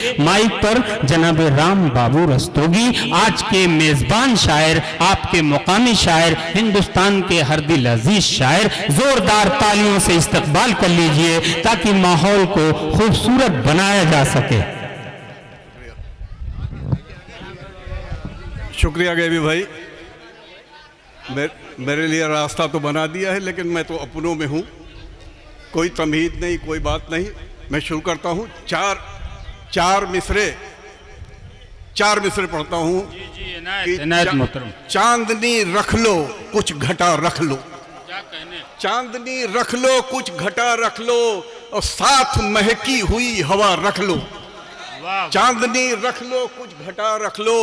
Mic पर जनाब राम बाबू रस्तोगी, आज के मेजबान शायर, आपके मुकामी शायर, हिंदुस्तान के हर दिल अजीज शायर, जोरदार तालियों से इस्तकबाल कर लीजिए ताकि माहौल को खूबसूरत बनाया जा सके। शुक्रिया गैबी भाई, मेरे लिए रास्ता तो बना दिया है, लेकिन मैं तो अपनों में हूँ, कोई तमहीद नहीं, कोई बात नहीं। मैं शुरू करता हूँ। चार मिसरे पढ़ता हूँ कि चांदनी रख लो कुछ घटा रख लो, चांदनी रख लो कुछ घटा रख लो, और साथ महकी हुई हवा रख लो। चांदनी रख लो कुछ घटा रख लो,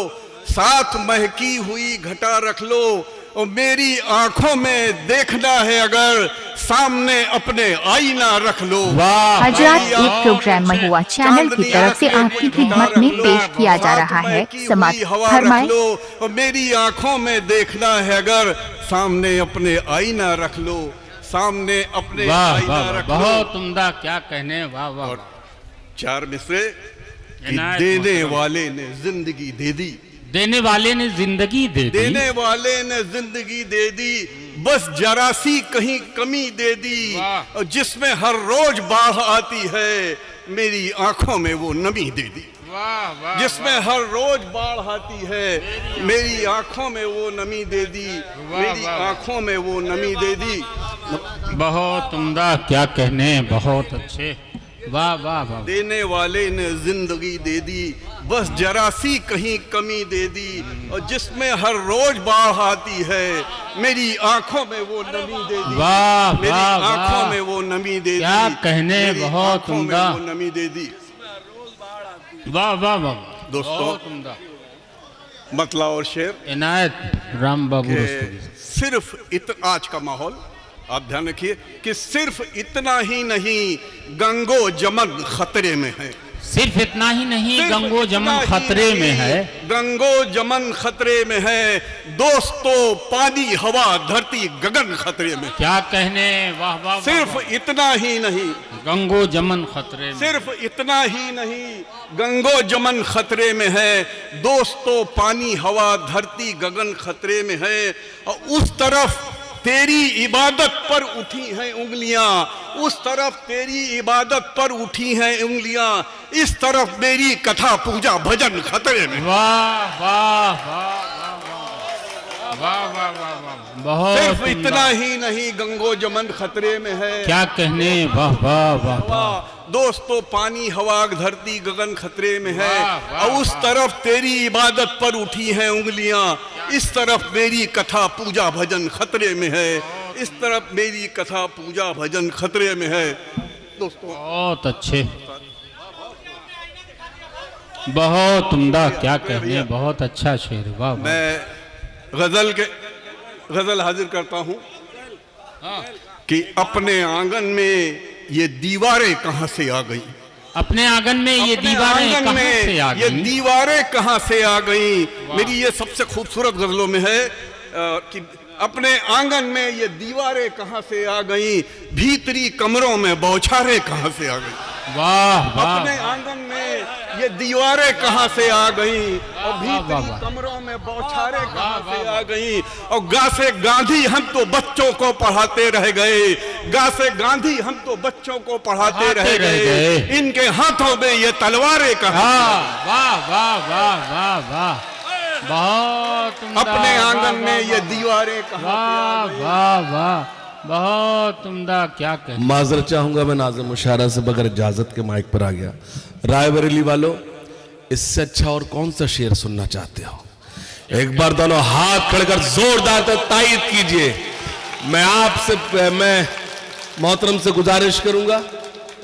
साथ महकी हुई घटा रख लो, और मेरी आंखों में देखना है अगर सामने अपने आईना रख लो। हजरात, एक प्रोग्राम महुआ चैनल की तरफ से आपकी खिदमत में पेश किया जा रहा है। समाप्त फरमाएं। और मेरी आंखों में देखना है अगर सामने अपने आईना रख लो, सामने अपने आईना रख लो। बहुत उम्दा, क्या कहने, वाह वाह। चार मिसरे देने वाले ने जिंदगी दे दी, देने वाले ने जिंदगी दे दी, देने वाले ने जिंदगी दे दी, बस जरा सी कहीं कमी दे दी, और जिसमें हर रोज बाढ़ आती है मेरी आंखों में वो नमी दे दी। जिसमें हर रोज बाढ़ आती है मेरी आंखों में वो नमी दे दी, मेरी आंखों में वो नमी दे दी। बहुत उम्दा, क्या कहने, बहुत अच्छे, वाह वाह वाह। देने वाले ने जिंदगी दे दी, बस जरा सी कहीं कमी दे दी, और जिसमें हर रोज बाढ़ आती है मेरी आंखों में वो नमी दे दी। वाह मेरी वाह आंखों वाह। में वो नमी दे दी, क्या कहने, मेरी बहुत आंखों में उम्दा, वो नमी दे दी। वाह वाह वाह। दोस्तों, बहुत उम्दा। मतला और शेर इनायत राम बाबू रस्तोगी। सिर्फ आज का माहौल आप ध्यान रखिए कि सिर्फ इतना ही नहीं, गंगो जमन खतरे में है। सिर्फ इतना ही नहीं, गंगो जमन खतरे में है, गंगो जमन खतरे में है, दोस्तों पानी हवा धरती गगन खतरे में। क्या कहने, वाह वाह। सिर्फ इतना ही नहीं, गंगो जमन खतरे में, सिर्फ इतना ही नहीं, गंगो जमन खतरे में है, दोस्तों पानी हवा धरती गगन खतरे में है, और उस तरफ तेरी इबादत पर उठी हैं उंगलियां, उस तरफ तेरी इबादत पर उठी हैं उंगलियां, इस तरफ मेरी कथा पूजा भजन खतरे में। वाह वाह वाह वाह वाह वाह वाह। बहुत सिर्फ इतना ही नहीं, गंगो जमन खतरे में है। क्या कहने, वाह वाह वाह वाह। दोस्तों पानी हवा धरती गगन खतरे में है, और उस तरफ तेरी इबादत पर उठी हैं उंगलियां, इस तरफ मेरी कथा पूजा भजन खतरे में है, इस तरफ मेरी कथा पूजा भजन खतरे में है। दोस्तों बहुत अच्छे, बहुत उम्दा, क्या कहने, बहुत अच्छा शेर, वाह। मैं गजल हाजिर करता हूं कि अपने आंगन में ये दीवारें कहां से आ गई, अपने आंगन में ये दीवारें कहां से आ गई, ये दीवारें कहां से आ गई। मेरी ये सबसे खूबसूरत गजलों में है कि अपने आंगन में ये दीवारें कहां से आ गई, भीतरी कमरों में बौछारें कहां से आ गई। वाह वाह। अपने आंगन में ये दीवारें कहां से आ गई, और भीतरी कमरों में बौछारें कहां से आ गई, और गा से गांधी हम तो बच्चों को पढ़ाते रह गए, गा से गांधी हम तो बच्चों को पढ़ाते रह गए, इनके हाथों में ये तलवारें कहां। वाह वाह वाह वाह वाह, बहुत उम्दा, अपने आंगन में ये दीवारें कहां से आ गई। वाह वाह, बहुत उम्दा, क्या कहते। माजरत चाहूंगा, मैं नाज़िम मुशायरा से बगैर इजाजत के माइक पर आ गया। रायबरेली वालों, इससे अच्छा और कौन सा शेर सुनना चाहते हो? एक बार दोनों हाथ खड़े कर जोरदार तायीद कीजिए। मैं मोहतरम से गुजारिश करूंगा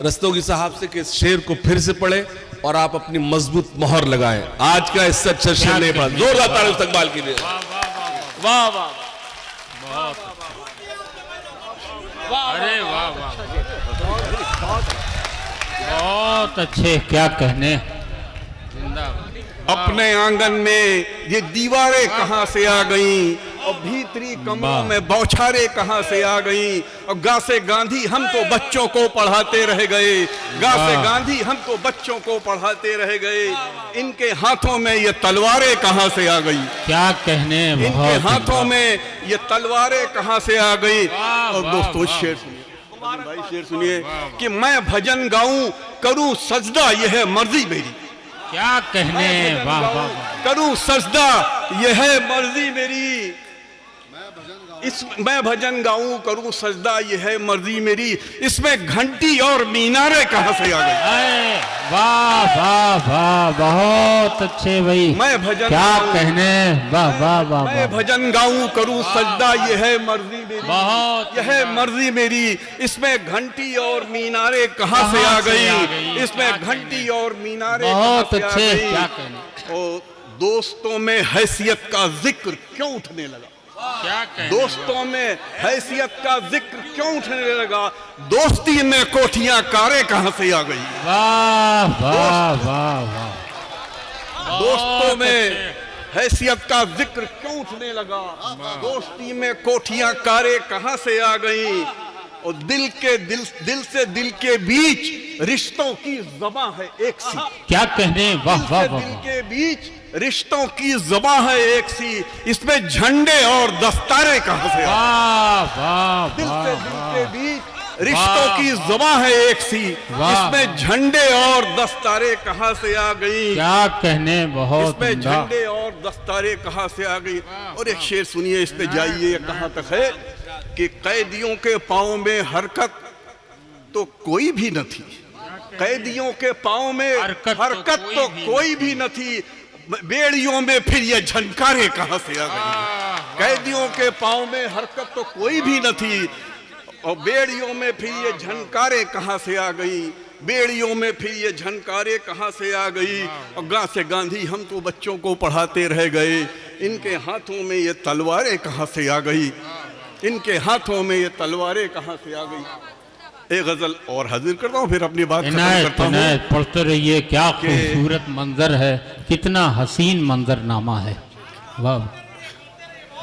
रस्तोगी साहब से कि इस शेर को फिर से पढ़े और आप अपनी मजबूत मोहर लगाएं। आज का इससे अच्छा शेर नहीं पढ़ा, जोरदार तारीफ इस्तकबाल कीजिए। वाह वाह, अरे वाह वाह, बहुत अच्छे, क्या कहने, जिंदाबाद। अपने आंगन में ये दीवारें कहां से आ गईं, और भीतरी कमरों में बौछारें कहाँ से आ गई। और गा से गांधी हम तो बच्चों को पढ़ाते रह गए, गा से गांधी हम तो बच्चों को पढ़ाते रह गए। इनके हाथों में ये तलवारें कहाँ से आ गई, क्या कहने, इनके हाथों में ये तलवारें कहाँ से आ गई। और दोस्तों शेर सुनिए भाई, शेर सुनिए कि मैं भजन गाऊं करूं सजदा यह है मर्जी मेरी, क्या कहने, वाह वाह वाह। करूं सजदा यह है मर्जी मेरी, मैं भजन गाऊं करूं सजदा यह है मर्जी मेरी। इसमें घंटी और मीनारे कहाँ से आ गई। अरे वाह वाह वाह, बहुत अच्छे भाई, मैं भजन क्या कहने, वाह वाह वाह। मैं भजन गाऊं करूं सजदा यह है मर्जी मेरी, बहुत यह है मर्जी मेरी। इसमें घंटी और मीनारे कहाँ से आ गई, इसमें घंटी और मीनारे बहुत कहाँ से आ अच्छे, गई। क्या कहने। और दोस्तों में हैसियत का जिक्र क्यों उठने लगा, क्या कहने, दोस्तों में हैसियत का जिक्र क्यों उठने लगा। दोस्ती में कोठियां कारें कहाँ से आ गई, वाह वाह वाह वाह। दोस्तों में हैसियत का जिक्र क्यों उठने लगा। दोस्ती में कोठियां कारें कहाँ से आ गई। और दिल से दिल के बीच रिश्तों की ज़बां है एक सी, क्या कहने, वाह वाह दिल वाह। के बीच रिश्तों की ज़बां है एक सी। इसमें झंडे और दस्तारे कहाँ से आ गए। वाह वाह दिल से वाह दिल वाह। के बीच रिश्तों की ज़बां है एक सी। इसमें झंडे और दस्तारे कहाँ से आ गई, क्या कहने, बहुत इसमें उम्दा। झंडे और दस्तारे कहाँ से आ गई। और एक शेर सुनिए, इस पे जाइए कहाँ तक है कि कैदियों के पाँव में हरकत तो कोई भी न थी, कैदियों के पाँव में हरकत तो कोई भी न थी। बेड़ियों में फिर ये झनकारे कहाँ से आ गई। कैदियों के पाँव में हरकत तो कोई भी न थी और बेड़ियों में फिर ये झनकारे कहाँ से आ गई। बेड़ियों में फिर ये झनकारे कहाँ से आ गई। और गा से गांधी हम तो बच्चों को पढ़ाते रह गए। इनके हाथों में ये तलवारें कहाँ से आ गई, इनके हाथों में ये तलवारें कहाँ से आ गई। एक गजल और हाजिर करता हूँ, फिर अपनी बात खत्म करता हूँ। पढ़ते रहिए, क्या खूबसूरत मंजर है, कितना हसीन मंजरनामा है। वाह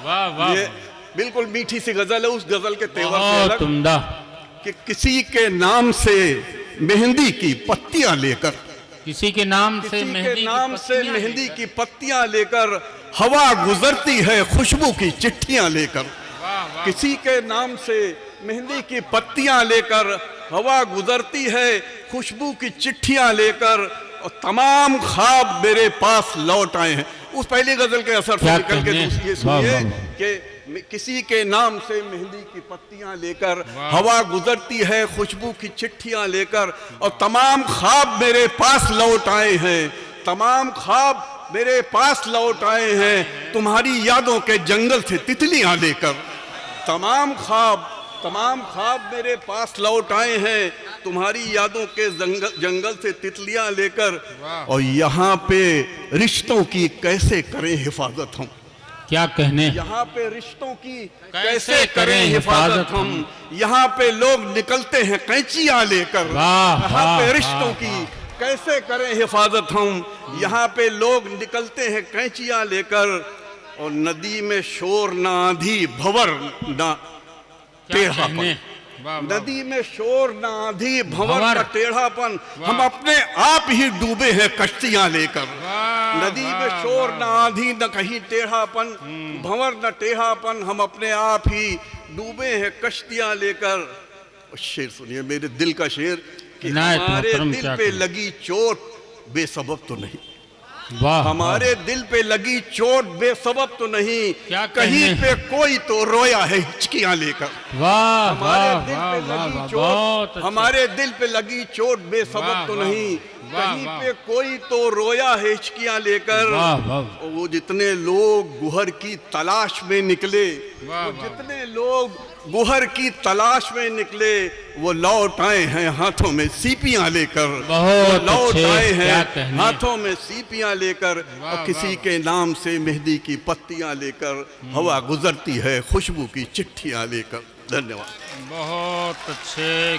वाह वाह, ये बिल्कुल मीठी सी गजल है, उस गजल के तेवर से बहुत अलग उम्दा। कि किसी के नाम से मेहंदी की पत्तियां लेकर, किसी के नाम से किसी मेहंदी के की नाम से पत्तियां मेहंदी की पत्तियां लेकर हवा गुजरती है खुशबू की चिट्ठियां लेकर। किसी के नाम से मेहंदी की पत्तियां लेकर हवा गुजरती है खुशबू की चिट्ठियां लेकर। और तमाम ख्वाब मेरे पास लौट आए हैं। उस पहली गजल के असर से निकल के दूसरी ये सुनिए कि किसी के नाम से मेहंदी की पत्तियां लेकर हवा गुजरती है खुशबू की चिट्ठियां लेकर। और तमाम ख्वाब मेरे पास लौट आए हैं, तमाम ख्वाब मेरे पास लौट आए हैं तुम्हारी यादों के जंगल से तितलियां लेकर। तमाम ख्वाब मेरे पास लौट आए हैं तुम्हारी यादों के जंगल से तितलियां लेकर। और यहाँ पे रिश्तों की कैसे करें हिफाजत हम, क्या कहने, यहाँ पे रिश्तों की कैसे करें हिफाजत हम। यहाँ पे लोग निकलते हैं कैंचियां लेकर, यहाँ पे रिश्तों की कैसे करें हिफाजत हम। यहाँ पे लोग निकलते हैं कैंचियां लेकर। और नदी में शोर ना आंधी भंवर ना टेढ़ापन, नदी में शोर ना आंधी भंवर का टेढ़ापन। हम अपने आप ही डूबे हैं कश्तियां लेकर। नदी में शोर ना आंधी न कहीं टेढ़ापन, भंवर न टेढ़ापन, हम अपने आप ही डूबे हैं कश्तियां लेकर। शेर सुनिए, मेरे दिल का शेर कि हमारे दिल पे लगी चोट बेसबब तो नहीं, हमारे दिल पे लगी चोट बेसबब तो नहीं, कहीं पे कोई तो रोया है हिचकियां लेकर। हमारे दिल पे लगी चोट, हमारे दिल पे लगी चोट बेसबब तो नहीं, कहीं पे कोई तो रोया है हिचकियां लेकर। वो जितने लोग गुहर की तलाश में निकले, वो जितने लोग गुहर की तलाश में निकले, वो लौट आए हैं हाथों में सीपियां लेकर। लौट आए हैं हाथों में सीपियां लेकर। और किसी के नाम से मेहंदी की पत्तियां लेकर हवा गुजरती है खुशबू की चिट्ठियां लेकर। धन्यवाद। बहुत अच्छे।